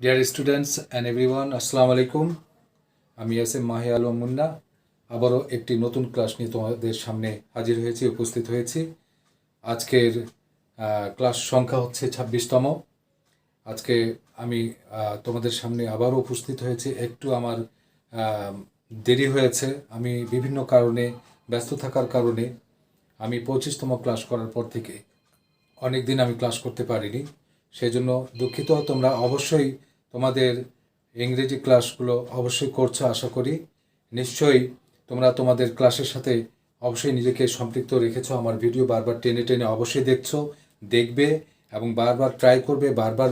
Dear students and everyone, আসসালামু আলাইকুম। আমি এস মাহি আলম মুন্না আবারও একটি নতুন ক্লাস নিয়ে তোমাদের সামনে হাজির হয়েছি, উপস্থিত হয়েছি। আজকের ক্লাস সংখ্যা হচ্ছে 26তম। আজকে আমি তোমাদের সামনে আবারও উপস্থিত হয়েছি। একটু আমার দেরি হয়েছে, আমি বিভিন্ন কারণে ব্যস্ত থাকার কারণে আমি 25তম ক্লাস করার পর থেকে অনেক দিন আমি ক্লাস করতে পারিনি, সেই জন্য দুঃখিত। তোমরা অবশ্যই তোমাদের ইংরেজি ক্লাসগুলো অবশ্যই করছো, আশা করি। নিশ্চয়ই তোমরা তোমাদের ক্লাসের সাথে অবশ্যই নিজেকে সম্পৃক্ত রেখেছো। আমার ভিডিও বারবার টেনে টেনে অবশ্যই দেখবে এবং বারবার ট্রাই করবে, বারবার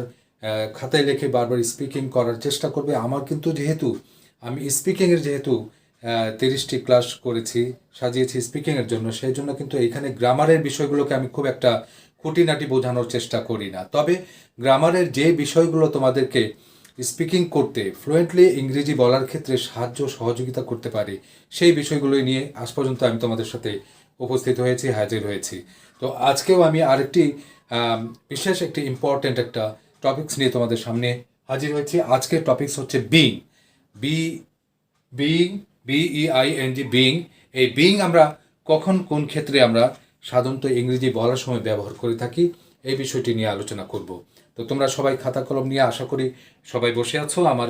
খাতায় লিখে বারবার স্পিকিং করার চেষ্টা করবে। আমার কিন্তু যেহেতু আমি স্পিকিংয়ের 30টি ক্লাস করেছি, সাজিয়েছি স্পিকিংয়ের জন্য, সেই জন্য কিন্তু এইখানে গ্রামারের বিষয়গুলোকে আমি খুব একটা খুঁটিনাটি বোঝানোর চেষ্টা করি না। তবে গ্রামারের যে বিষয়গুলো তোমাদেরকে স্পিকিং করতে, ফ্লুয়েন্টলি ইংরেজি বলার ক্ষেত্রে সাহায্য সহযোগিতা করতে পারে, সেই বিষয়গুলোই নিয়ে আজ পর্যন্ত আমি তোমাদের সাথে উপস্থিত হয়েছি, হাজির হয়েছি। তো আজকেও আমি আরেকটি বিশেষ একটি ইম্পর্ট্যান্ট একটা টপিকস নিয়ে তোমাদের সামনে হাজির হয়েছি। আজকের টপিকস হচ্ছে বিং। Being BEING, being. এই বিং আমরা কখন কোন ক্ষেত্রে আমরা সাধারণত ইংরেজি বলার সময় ব্যবহার করে থাকি, এই বিষয়টি নিয়ে আলোচনা করব। তো তোমরা সবাই খাতা কলম নিয়ে আশা করি সবাই বসে আছো, আমার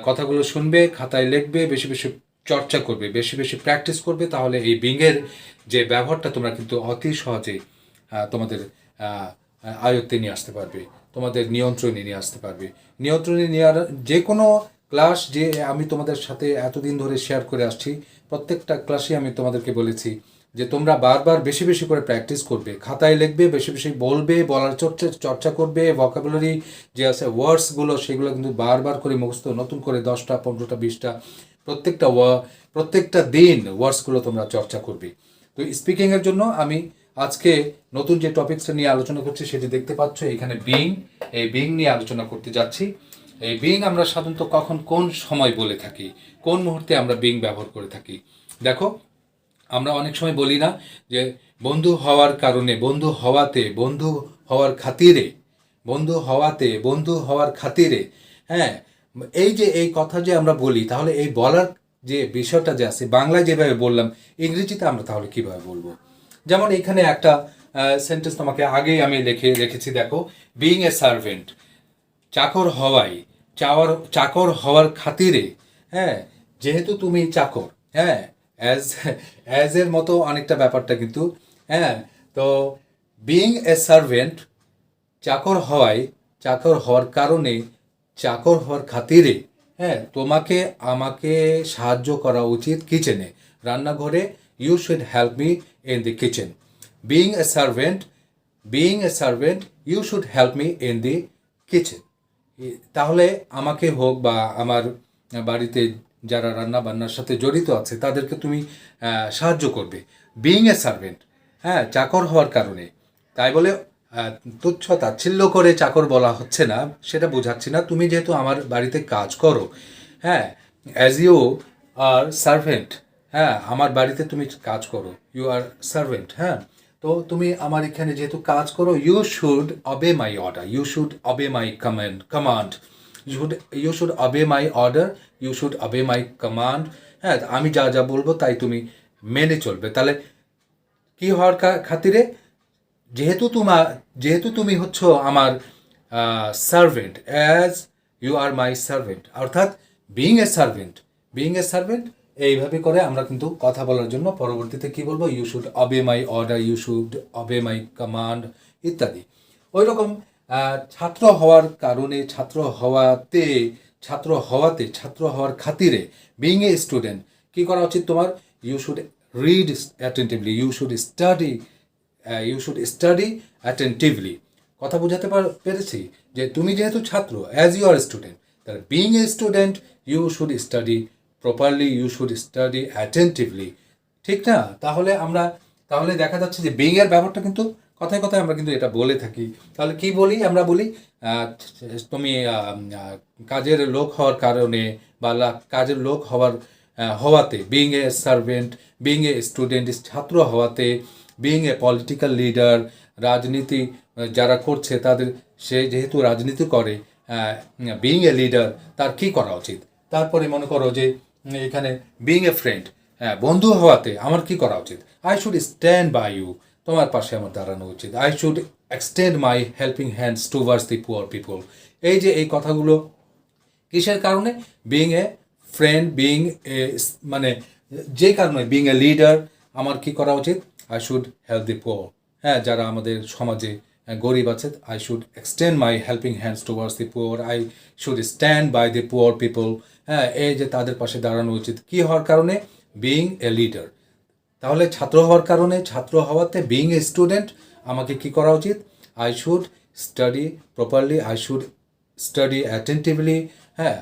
কথাগুলো শুনবে, খাতায় লিখবে, বেশি বেশি চর্চা করবে, বেশি বেশি প্র্যাকটিস করবে। তাহলে এই বিংয়ের যে ব্যবহারটা তোমরা কিন্তু অতি সহজে তোমাদের আয়ত্তে নিয়ে আসতে পারবে, তোমাদের নিয়ন্ত্রণে নিয়ে আসতে পারবে। নিয়ন্ত্রণে নেওয়ার যে কোনো ক্লাস যে আমি তোমাদের সাথে এতদিন ধরে শেয়ার করে আসছি, প্রত্যেকটা ক্লাসে আমি তোমাদেরকে বলেছি যে তোমরা বারবার বেশি বেশি করে প্র্যাকটিস করবে, খাতায় লিখবে, বেশি বেশি বলবে, বলার চর্চা করবে। ভোকাবুলারি যে আছে ওয়ার্ডসগুলো, সেগুলো কিন্তু বারবার করে মুখস্থ, নতুন করে 10টা 15টা 20টা প্রত্যেকটা দিন ওয়ার্ডসগুলো তোমরা চর্চা করবে। তো স্পিকিংয়ের জন্য আমি আজকে নতুন যে টপিকসটা নিয়ে আলোচনা করছি সেটি দেখতে পাচ্ছ এখানে, বিং। এই বিং নিয়ে আলোচনা করতে যাচ্ছি। এই বিং আমরা সাধারণত কখন কোন সময় বলে থাকি, কোন মুহূর্তে আমরা বিং ব্যবহার করে থাকি। দেখো, আমরা অনেক সময় বলি না যে বন্ধু হওয়ার কারণে, বন্ধু হওয়াতে, বন্ধু হওয়ার খাতিরে, বন্ধু হওয়াতে, বন্ধু হওয়ার খাতিরে। হ্যাঁ, এই যে এই কথা যে আমরা বলি, তাহলে এই বলার যে বিষয়টা যে আছে, বাংলায় যেভাবে বললাম, ইংরেজিতে আমরা তাহলে কিভাবে বলবো? যেমন এখানে একটা সেন্টেন্স তোমাকে আগেই আমি রেখেছি, দেখো। বিং এ সার্ভেন্ট, চাকর হওয়াই, চাকর হওয়ার খাতিরে। হ্যাঁ, যেহেতু তুমি চাকর, হ্যাঁ, অ্যাজ এর মতো অনেকটা ব্যাপারটা কিন্তু। হ্যাঁ, তো বিং এ সার্ভেন্ট, চাকর হওয়ায়, চাকর হওয়ার কারণে, চাকর হওয়ার খাতিরে, হ্যাঁ, তোমাকে আমাকে সাহায্য করা উচিত কিচেনে, রান্নাঘরে। You should help me in the kitchen. Being a servant, being a servant, you should help me in the kitchen. তাহলে আমাকে হোক বা আমার বাড়িতে যারা রান্না বান্নার সাথে জড়িত আছে তাদেরকে তুমি সাহায্য করবে। বিং এ সার্ভেন্ট, হ্যাঁ, চাকর হওয়ার কারণে। তাই বলে তুচ্ছ তাচ্ছিল্য করে চাকর বলা হচ্ছে না, সেটা বোঝাচ্ছি না। তুমি যেহেতু আমার বাড়িতে কাজ করো, হ্যাঁ, অ্যাজ ইউ আর সার্ভেন্ট, হ্যাঁ, আমার বাড়িতে তুমি কাজ করো, ইউ আর সার্ভেন্ট। হ্যাঁ, তো তুমি আমার এখানে যেহেতু কাজ করো, you should obey my order, you should obey my command, you should obey my order, you should obey my command. হ্যাঁ, আমি যা যা বলবো তাই তুমি মেনে চলবে। তাহলে কি হওয়ার খাতিরে? যেহেতু তুমি হচ্ছ আমার servant, as you are my servant, অর্থাৎ being a servant, being a servant. এইভাবে করে আমরা কিন্তু কথা বলার জন্য পরবর্তীতে কি বলবো? You should obey my order, you should obey my command, ইত্যাদি। ওই রকম ছাত্র হওয়ার কারণে, ছাত্র হওয়ার খাতিরে, বিং এ স্টুডেন্ট, কি করা উচিত তোমার? You should read attentively, you should study attentively. কথা বোঝাতে পেরেছি? যে তুমি যেহেতু ছাত্র, অ্যাজ ইউ আর স্টুডেন্ট, তাহলে being a student, you should study properly, you should study attentively. ঠিক না? তাহলে দেখা যাচ্ছে যে বিং এর ব্যাপারটা কিন্তু কথায় কথায় আমরা কিন্তু এটা বলে থাকি। তাহলে কি বলি? আমরা বলি তুমি কাজের লোক হওয়ার কারণে বা কাজের লোক হওয়াতে, being a servant, being a student, ছাত্র হওয়াতে, বিং এ পলিটিক্যাল লিডার, রাজনীতি যারা করছে তাদের, সে যেহেতু রাজনীতি করে, বিইং এ লিডার তার কি করা উচিত। তারপরে মনে করো যে এখানে বিইং এ ফ্রেন্ড, বন্ধু হওয়াতে আমার কি করা উচিত। I should stand by you, তোমার পাশে আমার দাঁড়ানো উচিত। I should extend my helping hands towards the poor people. এই যে এই কথাগুলো কিসের কারণে, being a friend, being a মানে যে কারণে বিইং এ লিডার আমার কি করা উচিত। I should help the poor, হ্যাঁ যারা আমাদের সমাজে গরিব আছে। I should extend my helping hands towards the poor, I should stand by the poor people. হ্যাঁ এই যে তাদের পাশে দাঁড়ানো উচিত কি হওয়ার কারণে, বিইং এ লিডার। তাহলে ছাত্র হওয়ার কারণে, ছাত্র হওয়াতে বিইং এ স্টুডেন্ট আমাকে কি করা উচিত। I should study properly, I should study attentively. হ্যাঁ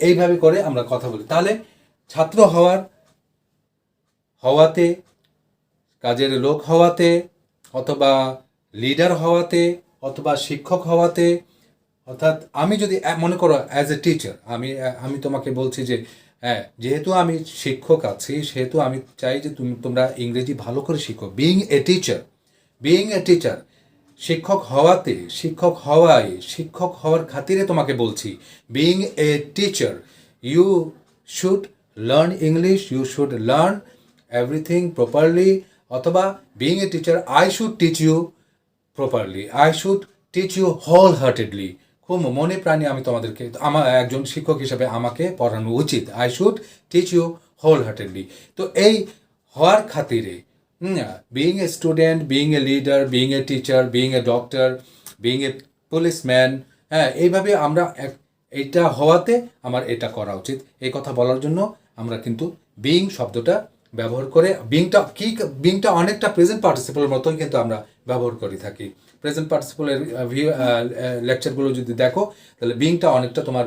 এইভাবে করে আমরা কথা বলি। তাহলে ছাত্র হওয়াতে, কাজের লোক হওয়াতে, অথবা লিডার হওয়াতে, অথবা শিক্ষক হওয়াতে, অর্থাৎ আমি যদি মনে করো অ্যাজ এ টিচার, আমি তোমাকে বলছি যে হ্যাঁ যেহেতু আমি শিক্ষক আছি সেহেতু আমি চাই যে তোমরা ইংরেজি ভালো করে শিখো। বিইং এ টিচার, শিক্ষক হওয়ার খাতিরে তোমাকে বলছি। Being a teacher you should learn English, you should learn everything properly. অথবা being a teacher I should teach you properly, I should teach you wholeheartedly. খুব মনে প্রাণে আমি তোমাদেরকে, আমার একজন শিক্ষক হিসেবে আমাকে পড়ানো উচিত। I should teach you wholeheartedly. তো এই হওয়ার খাতিরে being a student, being a leader, being a teacher, being a doctor, being a policeman, হ্যাঁ এইভাবে আমরা এইটা হওয়াতে আমার এটা করা উচিত, এই কথা বলার জন্য আমরা কিন্তু বিইং শব্দটা ব্যবহার করে। বিইংটা অনেকটা প্রেজেন্ট পার্টিসিপলের মতোই কিন্তু আমরা ব্যবহার করে থাকি। প্রেজেন্ট পার্টিসিপলের লেকচারগুলো যদি দেখো তাহলে বিইংটা অনেকটা তোমার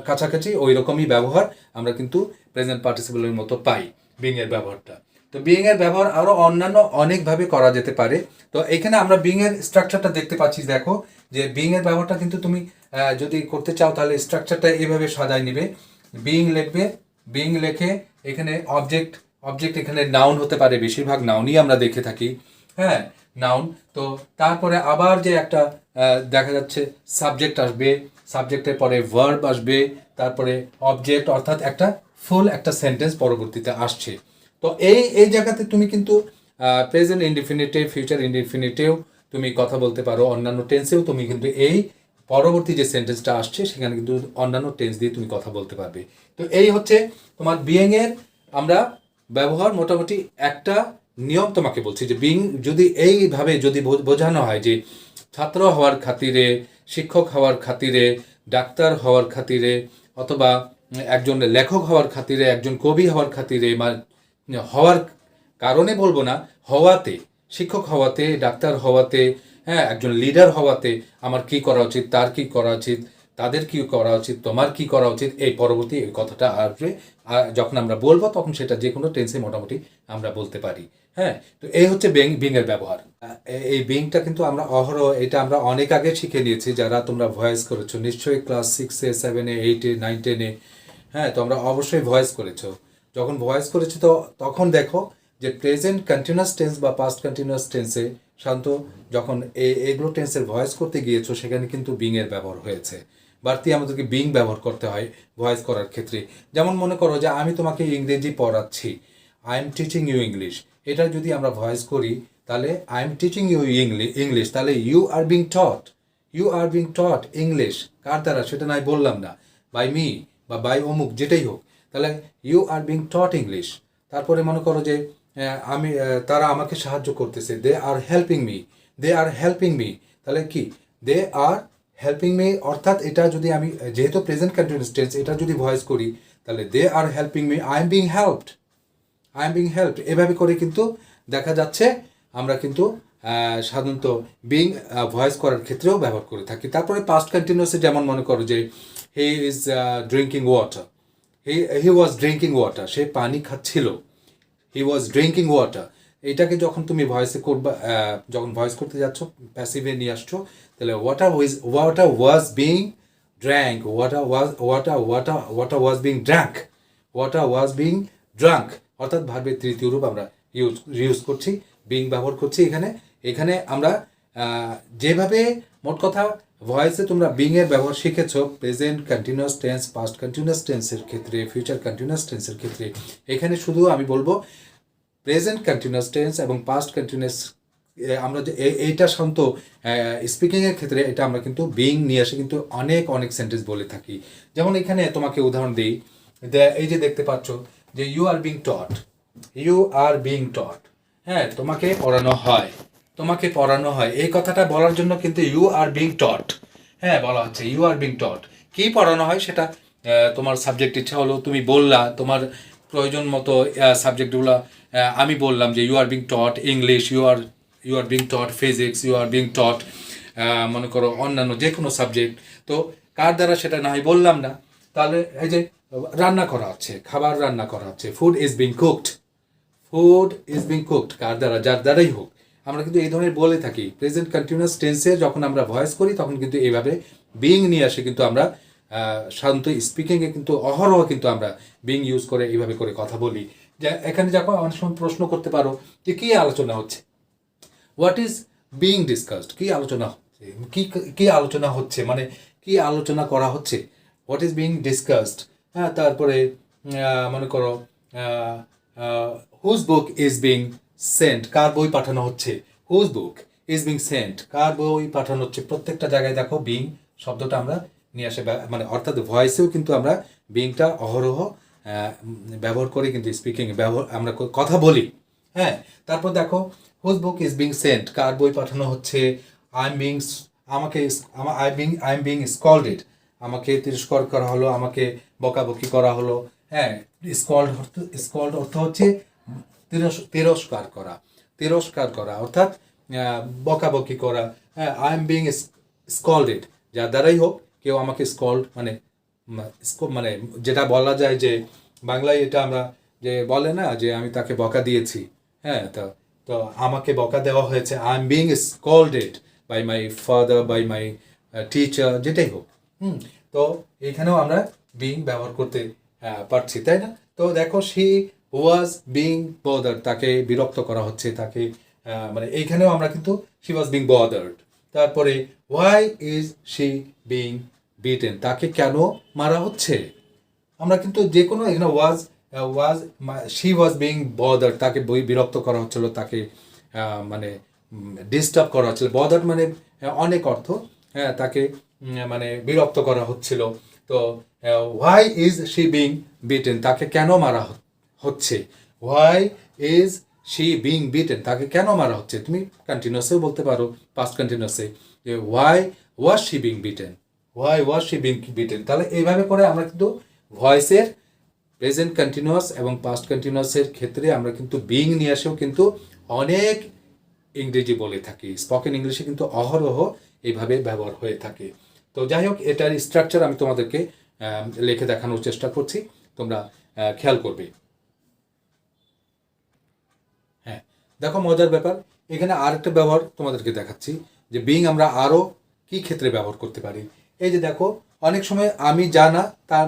কাছাকাছি ওই রকমই ব্যবহার আমরা কিন্তু প্রেজেন্ট পার্টিসিপলের মতো পাই বিইং এর ব্যবহারটা। তো বিইং এর ব্যবহার আরও অন্যান্য অনেকভাবে করা যেতে পারে। তো এখানে আমরা বিইং এর স্ট্রাকচারটা দেখতে পাচ্ছি। দেখো যে বিইং এর ব্যবহারটা কিন্তু তুমি যদি করতে চাও তাহলে স্ট্রাকচারটা এইভাবে সাজায় নিবে। বিইং লিখবে, বিইং লেখে এখানে অবজেক্ট এখানে নাউন হতে পারে, বেশিরভাগ নাউনই আমরা দেখে থাকি। হ্যাঁ নাউন। তো তারপরে আবার যে একটা দেখা যাচ্ছে সাবজেক্ট আসবে, সাবজেক্টের পরে ভার্ব আসবে, তারপরে অবজেক্ট, অর্থাৎ একটা সেন্টেন্স পরবর্তীতে আসছে। তো এই জায়গাতে তুমি কিন্তু প্রেজেন্ট ইনডিফিনিটিভ, ফিউচার ইনডিফিনিটিভ তুমি কথা বলতে পারো। অন্যান্য টেন্সেও তুমি কিন্তু এই পরবর্তী যে সেন্টেন্সটা আসছে সেখানে কিন্তু অন্যান্য টেন্স দিয়ে তুমি কথা বলতে পারবে। তো এই হচ্ছে তোমার বিইং এর আমরা ব্যবহার। মোটামুটি একটা নিয়ম তোমাকে বলছি যে বিইং যদি এইভাবে যদি বোঝানো হয় যে ছাত্র হওয়ার খাতিরে, শিক্ষক হওয়ার খাতিরে, ডাক্তার হওয়ার খাতিরে, অথবা একজন লেখক হওয়ার খাতিরে, একজন কবি হওয়ার খাতিরে, হওয়ার কারণে বলবো না, হওয়াতে, শিক্ষক হওয়াতে, ডাক্তার হওয়াতে, হ্যাঁ একজন লিডার হওয়াতে আমার কি করা উচিত, তার কি করা উচিত, তাদের কি করা উচিত, তোমার কি করা উচিত, এই পরবর্তী এই কথাটা আসবে। আর যখন আমরা বলবো তখন সেটা যে কোনো টেন্সে মোটামুটি আমরা বলতে পারি। হ্যাঁ তো এই হচ্ছে বিইং এর ব্যবহার। এই বিইংটা কিন্তু আমরা এটা আমরা অনেক আগে শিখে নিয়েছি। যারা তোমরা ভয়েস করেছো নিশ্চয়ই ক্লাস 6-এ, 7-এ, 8-এ, 9, 10-এ, হ্যাঁ তোমরা অবশ্যই ভয়েস করেছো। যখন ভয়েস করেছো তো তখন দেখো যে প্রেজেন্ট কন্টিনিউয়াস টেন্স বা পাস্ট কন্টিনিউয়াস টেন্সে শান্ত যখন এগুলো টেন্সের ভয়েস করতে গিয়েছো সেখানে কিন্তু বিইং এর ব্যবহার হয়েছে। বাড়তি আমাদেরকে বিইং ব্যবহার করতে হয় ভয়েস করার ক্ষেত্রে। যেমন মনে করো যে আমি তোমাকে ইংরেজি পড়াচ্ছি, I am teaching you English. এটা যদি আমরা ভয়েস করি তাহলে I am teaching you English, তাহলে you are being taught English কার দ্বারা সেটা নাই বললাম না, বাই মি বা বাই অমুক যেটাই হোক, তাহলে you are being taught English. তারপরে মনে করো যে তারা আমাকে সাহায্য করতেছে, দে আর হেল্পিং মি, তাহলে কি দে আর হেল্পিং মি, অর্থাৎ এটা যদি আমি যেহেতু প্রেজেন্ট কন্টিনিউয়াস টেন্স এটা যদি ভয়েস করি তাহলে they are helping me, I am being helped. এভাবে করে কিন্তু দেখা যাচ্ছে আমরা কিন্তু সাধারণত বিইং ভয়েস করার ক্ষেত্রেও ব্যবহার করে থাকি। তারপরে পাস্ট কন্টিনিউয়াসে যেমন মনে করো যে he is drinking water, he was drinking water, সে পানি খাচ্ছিল, হি ওয়াজ ড্রিঙ্কিং ওয়াটার। এটাকে যখন তুমি ভয়েসে করবা, যখন ভয়েস করতে যাচ্ছ প্যাসিভে নিয়ে আসছো, তাহলে water was being drank, water was being drunk, অর্থাৎ ভার্বের তৃতীয় রূপ আমরা ইউজ করছি, বিং ব্যবহার করছি। এখানে আমরা যেভাবে মোট কথা ভয়েসে তোমরা বিং এর ব্যবহার শিখেছো present continuous tense, past continuous টেন্সের ক্ষেত্রে, ফিউচার কন্টিনিউয়াস টেন্সের ক্ষেত্রে। এখানে শুধু আমি বলবো প্রেজেন্ট কন্টিনিউয়াস টেন্স এবং পাস্ট কন্টিনিউয়াস, আমরা যে এইটা শান্ত স্পিকিংয়ের ক্ষেত্রে এটা আমরা কিন্তু বিং নিয়ে আসে কিন্তু অনেক অনেক সেন্টেন্স বলে থাকি। যেমন এখানে তোমাকে উদাহরণ দিই, এই যে দেখতে পাচ্ছ যে you are being taught, you are being taught, হ্যাঁ তোমাকে পড়ানো হয়, তোমাকে পড়ানো হয়, এই কথাটা বলার জন্য কিন্তু ইউ আর বিং টট, হ্যাঁ বলা হচ্ছে ইউ আর বিং টট। কী পড়ানো হয় সেটা তোমার সাবজেক্ট ইচ্ছা হলো তুমি বললা, তোমার প্রয়োজন মতো সাবজেক্টগুলো আমি বললাম যে you are being taught English, you are being taught physics, you are being taught মনে করো অন্যান্য যে কোনো সাবজেক্ট। তো কার দ্বারা সেটা না হয় বললাম না, তাহলে এই যে রান্না করা হচ্ছে, খাবার রান্না করা হচ্ছে, food is being cooked, food is being cooked, কার দ্বারা, যার দ্বারাই হোক, আমরা কিন্তু এই ধরনের বলে থাকি। প্রেজেন্ট কন্টিনিউয়াস টেন্সে যখন আমরা ভয়েস করি তখন কিন্তু এইভাবে বিং নিয়ে আসে কিন্তু আমরা শান্ত স্পিকিংয়ে কিন্তু অহরহ কিন্তু আমরা বিং ইউজ করে এইভাবে করে কথা বলি। যে এখানে যখন অনেক সময় প্রশ্ন করতে পারো যে কী আলোচনা হচ্ছে, হোয়াট ইজ বিং ডিসকাসড, কী আলোচনা হচ্ছে, কী আলোচনা হচ্ছে মানে কী আলোচনা করা হচ্ছে, হোয়াট ইজ বিং ডিসকাসড। হ্যাঁ, তারপরে মনে করো whose book is being sent, কার বই পাঠানো হচ্ছে, whose book is being sent, কার বই পাঠানো হচ্ছে। প্রত্যেকটা জায়গায় দেখো বিং শব্দটা আমরা নিয়ে আসে, মানে অর্থাৎ ভয়েসেও কিন্তু আমরা বিংটা অহরহ ব্যবহার করি কিন্তু স্পিকিংয়ে ব্যবহার আমরা কথা বলি। হ্যাঁ, তারপর দেখো whose book is being sent, কার বই পাঠানো হচ্ছে, আই এম বিং, আমাকে আই এম বিং স্কল্ডেড, আমাকে তিরস্কার করা হলো, আমাকে বকাবকি করা হলো। হ্যাঁ, স্কল্ড অর্থ হচ্ছে তিরস্কার করা, তিরস্কার করা অর্থাৎ বকাবকি করা। হ্যাঁ, আই এম বিং স্কল্ডেড, যার দ্বারাই হোক কেউ আমাকে স্কল্ড মানে মানে যেটা বলা যায় যে বাংলায় এটা আমরা যে বলে না যে আমি তাকে বকা দিয়েছি, হ্যাঁ তো তো আমাকে বকা দেওয়া হয়েছে, I am being scolded by my father, by my teacher, যেটাই হোক। তো এখানেও আমরা বিং ব্যবহার করতে পারছি, তাই না? তো দেখো শি ওয়াজ বিং বদার্ড, তাকে বিরক্ত করা হচ্ছে, তাকে মানে এইখানেও আমরা কিন্তু শি ওয়াজ বিং বদার্ড। তারপরে why is she being beaten, তাকে কেন মারা হচ্ছে, আমরা কিন্তু যে কোনো এখানে was she was being bothered, তাকে বিরক্ত করা হচ্ছিল, তাকে মানে ডিস্টার্ব করা হচ্ছিল। বদার্ড মানে অনেক অর্থ, হ্যাঁ তাকে মানে বিরক্ত করা হচ্ছিল। তো why is she being beaten, তাকে কেন মারা হচ্ছে, why is she being beaten, তাকে কেন মারা হচ্ছে। তুমি কন্টিনিউয়াসেও বলতে পারো, পাস্ট কন্টিনিউয়াসে, যে why was she being beaten, why was she being beaten. তাহলে এইভাবে করে আমরা কিন্তু ভয়েসের প্রেজেন্ট কন্টিনিউয়াস এবং পাস্ট কন্টিনিউয়াসের ক্ষেত্রে আমরা কিন্তু বিং নিয়ে আসেও কিন্তু অনেক ইংরেজি বলে থাকি। স্পোকেন ইংলিশে কিন্তু অহরহ এইভাবে ব্যবহার হয়ে থাকে। তো যাই হোক, এটার স্ট্রাকচার আমি তোমাদেরকে লিখে দেখানোর চেষ্টা করছি, তোমরা খেয়াল করবে। হ্যাঁ, দেখো মজার ব্যাপার, এখানে আরেকটা ব্যবহার তোমাদেরকে দেখাচ্ছি যে বিং আমরা আরও কী ক্ষেত্রে ব্যবহার করতে পারি। এই যে দেখো, অনেক সময় আমি যা না তা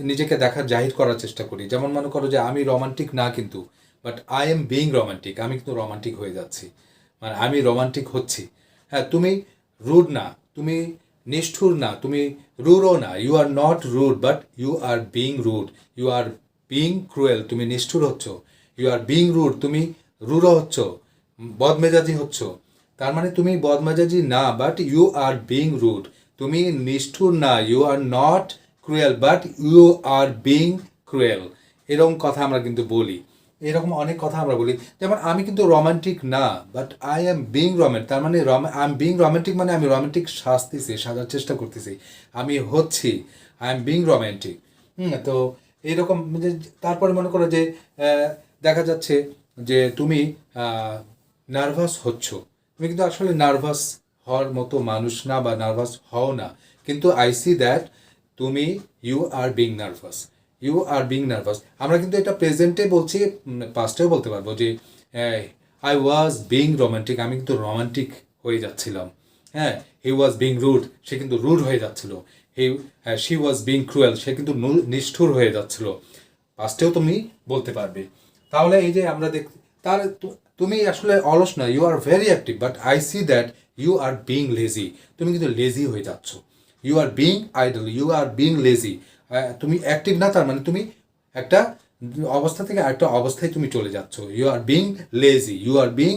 নিজেকে দেখার জাহির করার চেষ্টা করি। যেমন মনে করো যে আমি রোমান্টিক না কিন্তু, but I am being romantic, আমি কিন্তু রোমান্টিক হয়ে যাচ্ছি, মানে আমি রোমান্টিক হচ্ছি। হ্যাঁ, তুমি রুড না, তুমি নিষ্ঠুর না, তুমি রুডও না, you are not rude but you are being rude, you are being cruel, তুমি নিষ্ঠুর হচ্ছ, ইউ আর বিং রুড, তুমি রুডও হচ্ছ, বদমেজাজি হচ্ছ। তার মানে তুমি বদমেজাজি না, but you are being rude, তুমি নিষ্ঠুর না, you are not cruel but you are being cruel. এরকম কথা আমরা কিন্তু বলি, এরকম অনেক কথা আমরা বলি। যেমন আমি কিন্তু রোমান্টিক না, but I am being romantic, তার মানে আই এম বিং রোমান্টিক মানে আমি রোমান্টিক সাজার চেষ্টা করতেছি, আমি হচ্ছি, আই এম বিং রোমান্টিক। তো এইরকম তারপরে মনে করো যে দেখা যাচ্ছে যে তুমি নার্ভাস হচ্ছ, তুমি কিন্তু আসলে নার্ভাস হওয়ার মতো মানুষ না বা নার্ভাস হও না, কিন্তু আই সি দ্যাট তুমি you are being nervous, you are being nervous. আমরা কিন্তু এটা প্রেজেন্টে বলছি, পাস্টেও বলতে পারবো যে আই ওয়াজ বিং রোমান্টিক, আমি কিন্তু রোমান্টিক হয়ে যাচ্ছিলাম। হ্যাঁ, হি ওয়াজ বিং রুড, সে কিন্তু রুড হয়ে যাচ্ছিল। শি ওয়াজ বিং ক্রুয়েল, সে কিন্তু নিষ্ঠুর হয়ে যাচ্ছিল। পাস্টেও তুমি বলতে পারবে। তাহলে এই যে আমরা তাহলে তুমি আসলে অলস না, you are very active, but I see that you are being lazy, তুমি কিন্তু লেজি হয়ে যাচ্ছ। You are being idle, you are being lazy, তুমি অ্যাক্টিভ না, তার মানে তুমি একটা অবস্থা থেকে আরেকটা অবস্থায় তুমি চলে যাচ্ছ। You are being lazy, you are being,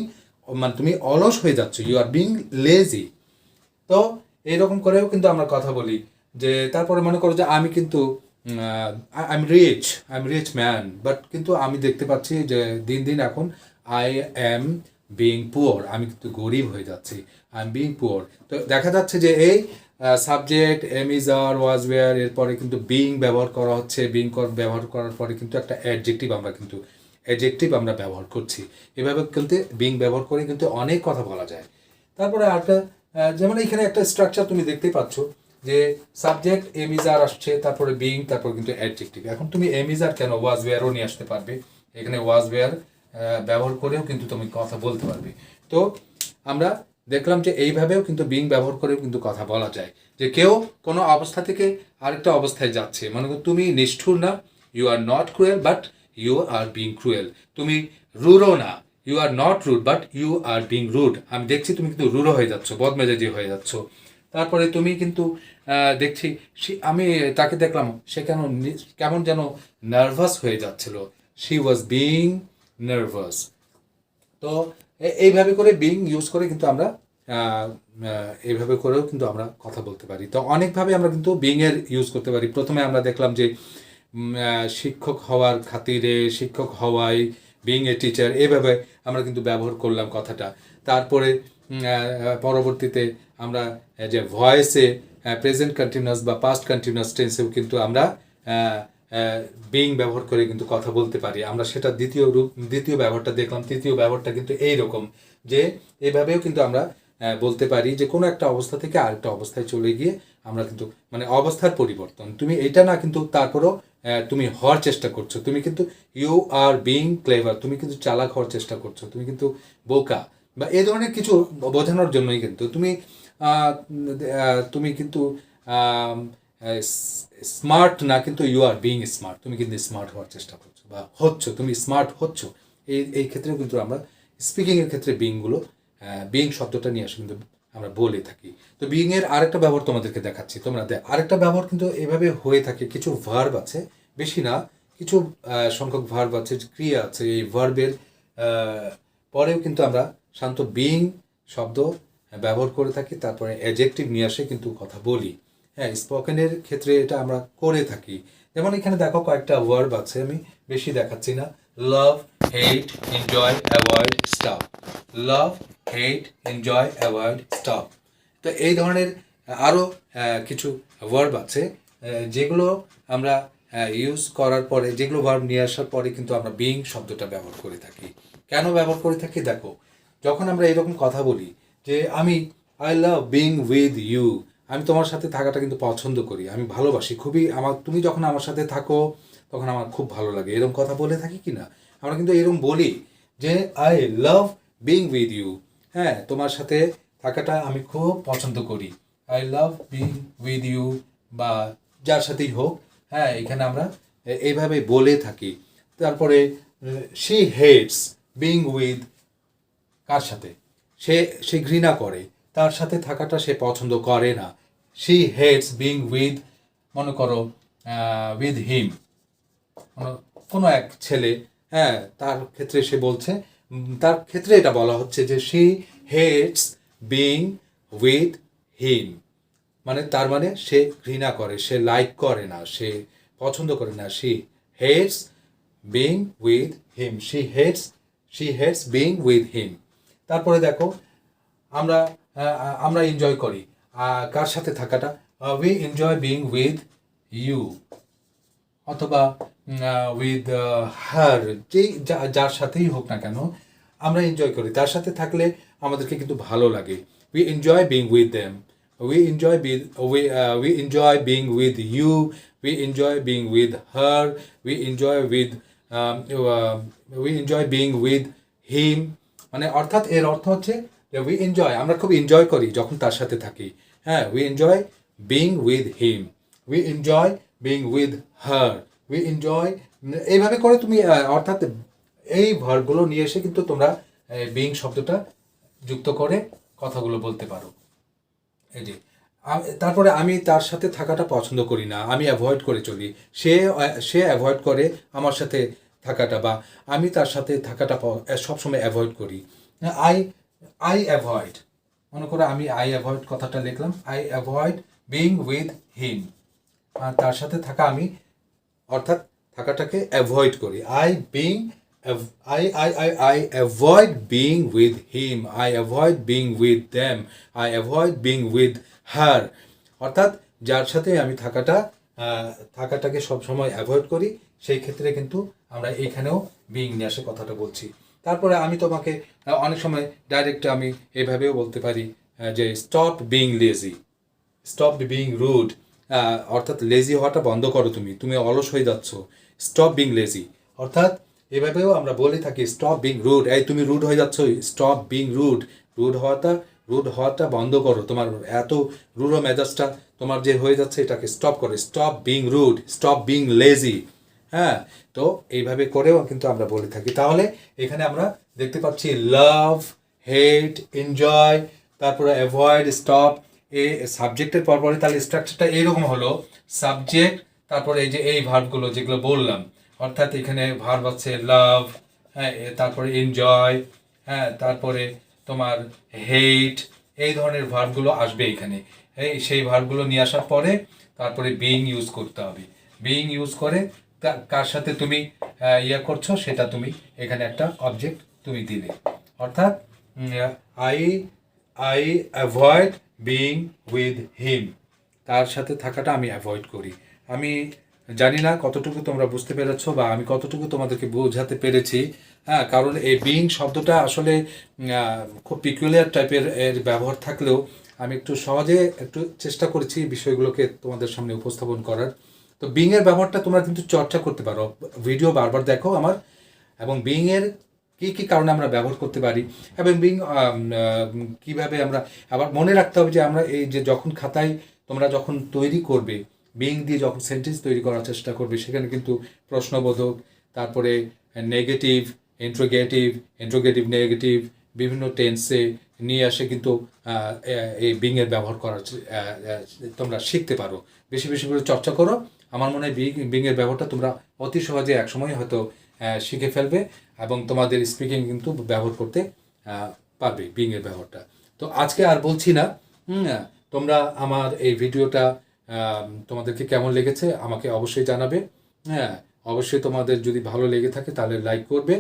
মানে তুমি অলস হয়ে যাচ্ছ, ইউ আর বিং লেজি। তো এইরকম করেও কিন্তু আমরা কথা বলি। যে তারপরে মনে করো যে আমি কিন্তু I am rich man, but কিন্তু আমি দেখতে পাচ্ছি যে দিন দিন এখন আই অ্যাম বিং পুয়ার, আমি কিন্তু গরিব হয়ে যাচ্ছি, আই এম বিং পুয়ার। তো দেখা যাচ্ছে যে এই subject am is are was were এরপরে কিন্তু বিং ব্যবহার করা হচ্ছে, বিং ব্যবহার করার পরে কিন্তু একটা অ্যাডজেক্টিভ আমরা ব্যবহার করছি। এভাবে কিন্তু বিং ব্যবহার করে কিন্তু অনেক কথা বলা যায়। তারপরে আরেকটা যেমন এখানে একটা স্ট্রাকচার তুমি দেখতেই পাচ্ছ যে সাবজেক্ট এম ইজ আর আসছে, তারপরে বিং, তারপর কিন্তু অ্যাডজেক্টিভ। এখন তুমি এম ইজ আর কেন, ওয়াজ ওয়্যারও নিয়ে আসতে পারবে, এখানে ওয়াজ ওয়্যার ব্যবহার করেও কিন্তু তুমি কথা বলতে পারবে। তো আমরা দেখলাম যে এইভাবেও কিন্তু বিং ব্যবহার করেও কিন্তু কথা বলা যায়, যে কেউ কোনো অবস্থা থেকে আরেকটা অবস্থায় যাচ্ছে, মানে তুমি নিষ্ঠুর না, you are not cruel but you are being cruel, তুমি রুডও না, you are not rude but you are being rude, আমি দেখছি তুমি কিন্তু রুডও হয়ে যাচ্ছ, বদমেজাজি হয়ে যাচ্ছ। তারপরে তুমি কিন্তু দেখছি আমি তাকে দেখলাম সে কেমন যেন নার্ভাস হয়ে যাচ্ছিল, শি ওয়াজ বিং নার্ভাস। তো এইভাবে করে বিং ইউজ করে কিন্তু আমরা এইভাবে করেও কিন্তু আমরা কথা বলতে পারি। তো অনেকভাবে আমরা কিন্তু বিং এর ইউজ করতে পারি। প্রথমে আমরা দেখলাম যে শিক্ষক হওয়ার খাতিরে, শিক্ষক হওয়ায়, বিং এ টিচার, এইভাবে আমরা কিন্তু ব্যবহার করলাম কথাটা। তারপরে পরবর্তীতে আমরা যে ভয়েসে প্রেজেন্ট কন্টিনিউয়াস বা পাস্ট কন্টিনিউয়াস টেন্সেও কিন্তু আমরা বিং ব্যবহার করে কিন্তু কথা বলতে পারি। আমরা সেটা দ্বিতীয় ব্যবহারটা দেখলাম। তৃতীয় ব্যবহারটা কিন্তু এইরকম, যে এইভাবেও কিন্তু আমরা বলতে পারি যে কোনো একটা অবস্থা থেকে আরেকটা অবস্থায় চলে গিয়ে আমরা কিন্তু মানে অবস্থার পরিবর্তন, তুমি এটা না কিন্তু তারপরও তুমি হওয়ার চেষ্টা করছো, তুমি কিন্তু ইউ আর বিং ক্লেভার, তুমি কিন্তু চালাক হওয়ার চেষ্টা করছো, তুমি কিন্তু বোকা বা এই ধরনের কিছু বোঝানোর জন্যই কিন্তু তুমি কিন্তু স্মার্ট না, কিন্তু ইউ আর বিং স্মার্ট, তুমি কিন্তু স্মার্ট হওয়ার চেষ্টা করছো বা হচ্ছ, তুমি স্মার্ট হচ্ছ। এই ক্ষেত্রেও কিন্তু আমরা স্পিকিংয়ের ক্ষেত্রে বিং শব্দটা নিয়ে আসে কিন্তু আমরা বলে থাকি। তো বিং এর আরেকটা ব্যবহার তোমাদেরকে দেখাচ্ছি, তোমরা আরেকটা ব্যবহার কিন্তু এভাবে হয়ে থাকে। কিছু ভার্ব আছে, বেশি না, কিছু সংখ্যক ভার্ব আছে, ক্রিয়া আছে, এই ভার্বের পরেও কিন্তু আমরা শান্ত বিং শব্দ ব্যবহার করে থাকি, তারপরে অ্যাডজেক্টিভ নিয়ে আসে কিন্তু কথা বলি। হ্যাঁ, স্পোকেনের ক্ষেত্রে এটা আমরা করে থাকি। যেমন এখানে দেখো কয়েকটা ওয়ার্ড আছে, আমি বেশি দেখাচ্ছি না। লাভ, হেট, এনজয়, অ্যাভয়েড, স্টপ। লাভ, হেট, এনজয়, অ্যাভয়েড, স্টপ। তো এই ধরনের আরও কিছু ওয়ার্ড আছে যেগুলো আমরা ইউজ করার পরে, যেগুলো ভার্ব নিয়ে আসার পরে কিন্তু আমরা বিং শব্দটা ব্যবহার করে থাকি। কেন ব্যবহার করে থাকি দেখো, যখন আমরা এরকম কথা বলি যে I love being with you, আমি তোমার সাথে থাকাটা কিন্তু পছন্দ করি, আমি ভালোবাসি খুবই, তুমি যখন আমার সাথে থাকো তখন আমার খুব ভালো লাগে, এরকম কথা বলে থাকি কি না? আমরা কিন্তু এরকম বলি যে I love being with you, হ্যাঁ, তোমার সাথে থাকাটা আমি খুব পছন্দ করি, I love being with you, বা যার সাথেই হোক, হ্যাঁ, এখানে আমরা এইভাবে বলে থাকি। তারপরে শি হেটস বিং উইথ, কার সাথে? সে ঘৃণা করে, তার সাথে থাকাটা সে পছন্দ করে না। শি হেটস বিং উইথ, মনে করো উইথ হিম, কোনো এক ছেলে, হ্যাঁ, তার ক্ষেত্রে সে বলছে, তার ক্ষেত্রে এটা বলা হচ্ছে যে শি হেটস বিং উইথ হিম, মানে তার মানে সে ঘৃণা করে, সে লাইক করে না, সে পছন্দ করে না। She hates being with him, she hates being with him. তারপরে দেখো আমরা এনজয় করি কার সাথে থাকাটা, we enjoy being with you, অথবা উইথ হার, যার সাথেই হোক না কেন আমরা এনজয় করি, তার সাথে থাকলে আমাদেরকে কিন্তু ভালো লাগে। We enjoy being with them, we enjoy being with you, we enjoy being with her, we enjoy being with him, মানে অর্থাৎ এর অর্থ হচ্ছে যে we enjoy, আমরা খুব এনজয় করি যখন তার সাথে থাকি, হ্যাঁ, we enjoy being with him, we enjoy being with her, we enjoy, এইভাবে করে তুমি অর্থাৎ এই ভার্বগুলো নিয়ে এসে কিন্তু তোমরা বিং শব্দটা যুক্ত করে কথাগুলো বলতে পারো। এই যে তারপরে আমি তার সাথে থাকাটা পছন্দ করি না, আমি অ্যাভয়েড করে চলি। সে সে অ্যাভয়েড করে আমার সাথে থাকাটা, বা আমি তার সাথে থাকাটা সবসময় অ্যাভয়েড করি। আই আই অ্যাভয়েড, মনে করো আমি আই অ্যাভয়েড কথাটা লিখলাম, আই অ্যাভয়েড বিং উইথ হিম, তার সাথে থাকা আমি অর্থাৎ থাকাটাকে অ্যাভয়েড করি। I avoid being with him, I avoid being with them, I avoid being with her, অর্থাৎ যার সাথে আমি থাকাটাকে সবসময় অ্যাভয়েড করি, সেই ক্ষেত্রে কিন্তু আমরা এখানেও বিং নিয়ে আসে কথাটা বলছি। তারপরে আমি তোমাকে অনেক সময় ডাইরেক্ট আমি এভাবেও বলতে পারি যে stop being lazy, stop being rude, অর্থাৎ লেজি হওয়াটা বন্ধ করো, তুমি অলস হয়ে যাচ্ছ, স্টপ বিং লেজি। অর্থাৎ এভাবেও আমরা বলে থাকি স্টপ বিং রুড, এই তুমি রুড হয়ে যাচ্ছ, স্টপ বিং রুড, রুড হওয়াটা বন্ধ করো, তোমার এত রুড়ো মেজাজটা তোমার যে হয়ে যাচ্ছে এটাকে স্টপ করো, stop being rude, stop being lazy. হ্যাঁ, তো এইভাবে করেও কিন্তু আমরা বলে থাকি। তাহলে এখানে আমরা দেখতে পাচ্ছি লাভ, হেট, এনজয়, তারপরে অ্যাভয়েড, স্টপ, সাবজেক্টের পরপরে তাহলে স্ট্রাকচারটা এইরকম হলো, সাবজেক্ট, তারপরে এই যে এই ভার্বগুলো যেগুলো বললাম, অর্থাৎ এখানে ভার্ব আছে লাভ, হ্যাঁ, তারপরে এনজয়, হ্যাঁ, তারপরে তোমার হেট, এই ধরনের ভার্বগুলো আসবে এখানে। সেই ভার্বগুলো নিয়ে আসার পরে তারপরে বিং ইউজ করতে হবে। বিং ইউজ করে কার সাথে তুমি করছো সেটা তুমি এখানে একটা অবজেক্ট তুমি দিলে, অর্থাৎ I I avoid being with হিম, তার সাথে থাকাটা আমি অ্যাভয়েড করি। আমি জানি না কতটুকু তোমরা বুঝতে পেরেছো বা আমি কতটুকু তোমাদেরকে বোঝাতে পেরেছি। হ্যাঁ, কারণ এই বিং শব্দটা আসলে খুব পিকুলিয়ার টাইপের এর ব্যবহার থাকলেও আমি একটু সহজে একটু চেষ্টা করেছি বিষয়গুলোকে তোমাদের সামনে উপস্থাপন করার। তো বিংয়ের ব্যবহারটা তোমরা কিন্তু চর্চা করতে পারো, ভিডিও বারবার দেখো আমার, এবং বিংয়ের কী কী কারণে আমরা ব্যবহার করতে পারি, এবং বিং কীভাবে আমরা আবার মনে রাখতে হবে যে আমরা এই যে যখন খাতায় তোমরা যখন তৈরি করবে বিং দিয়ে যখন সেন্টেন্স তৈরি করার চেষ্টা করবে, সেখানে কিন্তু প্রশ্নবোধক, তারপরে নেগেটিভ, ইন্ট্রোগেটিভ নেগেটিভ, বিভিন্ন টেন্সে নিয়ে আসে কিন্তু এই বিংয়ের ব্যবহার করার তোমরা শিখতে পারো। বেশি বেশি করে চর্চা করো, আমার মনে হয় বিংয়ের ব্যবহারটা তোমরা অতি সহজে একসময় হয়তো শিখে ফেলবে এবং তোমাদের স্পিকিং কিন্তু ব্যবহার করতে পারবে বিংয়ের ব্যবহারটা। তো আজকে আর বলছি না, তোমরা আমার এই ভিডিওটা তোমাদেরকে কেমন লেগেছে আমাকে অবশ্যই জানাবে। হ্যাঁ, অবশ্যই তোমাদের যদি ভালো লেগে থাকে তাহলে লাইক করবে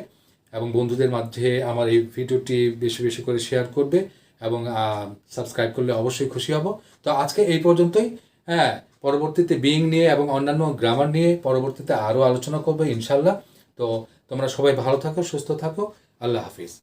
এবং বন্ধুদের মাঝে আমার এই ভিডিওটি বেশি বেশি করে শেয়ার করবে এবং সাবস্ক্রাইব করলে অবশ্যই খুশি হব। তো আজকে এই পর্যন্তই। হ্যাঁ, পরবর্তীতে বিং নিয়ে এবং অন্যান্য গ্রামার নিয়ে পরবর্তীতে আরও আলোচনা করবে ইনশাল্লাহ। তো তোমরা সবাই ভালো থাকো, সুস্থ থাকো, আল্লাহ হাফিজ।